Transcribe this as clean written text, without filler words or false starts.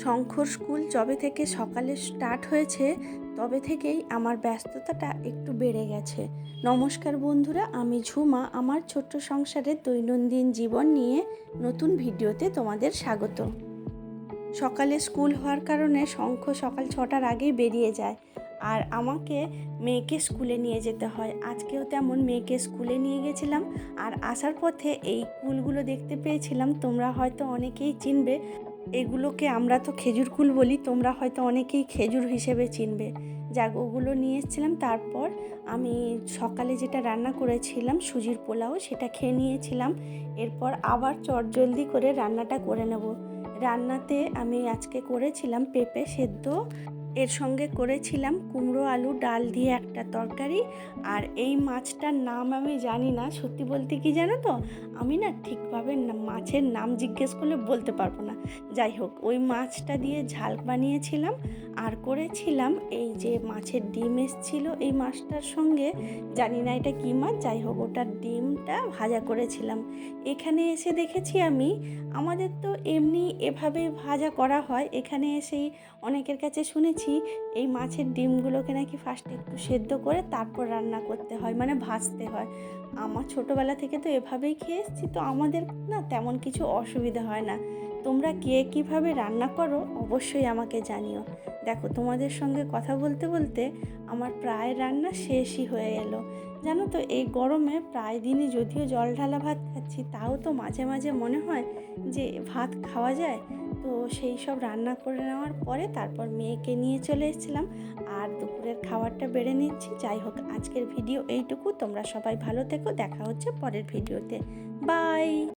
শঙ্খর school যবে থেকে সকালে স্টার্ট হয়েছে তবে থেকেই আমার ব্যস্ততাটা একটু বেড়ে গেছে। নমস্কার বন্ধুরা, আমি ঝুমা। আমার ছোট্ট সংসারের দৈনন্দিন জীবন নিয়ে নতুন ভিডিওতে তোমাদের স্বাগত। সকালে স্কুল হওয়ার কারণে শঙ্খ সকাল 6টার আগেই বেরিয়ে যায়, আর আমাকে মেয়েকে স্কুলে নিয়ে যেতে হয়। আজকেও তেমন মেয়েকে স্কুলে নিয়ে গেছিলাম, আর আসার পথে এই কুলগুলো দেখতে পেয়েছিলাম। তোমরা হয়তো অনেকেই চিনবে, এগুলোকে আমরা তো খেজুর কুল বলি, তোমরা হয়তো অনেকেই খেজুর হিসেবে চিনবে। যাক, ওগুলো নিয়ে এসেছিলাম। তারপর আমি সকালে যেটা রান্না করেছিলাম সুজির পোলাও, সেটা খেয়ে নিয়েছিলাম। এরপর আবার চটজলদি করে রান্নাটা করে নেব। রান্নাতে আমি আজকে করেছিলাম পেঁপে সেদ্ধ, এর সঙ্গে করেছিলাম কুমড়ো আলু ডাল দিয়ে একটা তরকারি। আর এই মাছটার নাম আমি জানি না, সত্যি বলতে কি জানো তো, আমি না ঠিকভাবে মাছের নাম জিজ্ঞেস করলে বলতে পারবো না। যাই হোক, ওই মাছটা দিয়ে ঝাল বানিয়েছিলাম। আর করেছিলাম এই যে মাছের ডিম এসেছিলো এই মাছটার সঙ্গে, জানি না এটা কী মাছ, যাই হোক ওটার ডিমটা ভাজা করেছিলাম। এখানে এসে দেখেছি আমি, আমাদের তো এমনি এভাবে ভাজা করা হয়। এখানে এসেই অনেকের কাছে শুনেছি এই মাছের ডিমগুলোকে নাকি ফার্স্টে একটু সেদ্ধ করে তারপর রান্না করতে হয়, মানে ভাজতে হয়। আমার ছোটোবেলা থেকে তো এভাবেই খেয়ে এসেছি, তো আমাদের না তেমন কিছু অসুবিধা হয় না। তোমরা কে কীভাবে রান্না করো অবশ্যই আমাকে জানিও। দেখো, তোমাদের সঙ্গে কথা বলতে বলতে আমার প্রায় রান্না শেষই হয়ে এলো। জানো তো, এই গরমে প্রায় দিনই যদিও জল ঢালা ভাত খাচ্ছি, তাও তো মাঝে মাঝে মনে হয় যে ভাত খাওয়া যায়। তো সেই সব রান্না করে নেওয়ার পরে তারপর মেয়েকে নিয়ে চলে এসেছিলাম, আর দুপুরের খাবারটা বেড়ে নিচ্ছি। যাই হোক, আজকের ভিডিও এইটুকু। তোমরা সবাই ভালো থেকো, দেখা হচ্ছে পরের ভিডিওতে। বাই।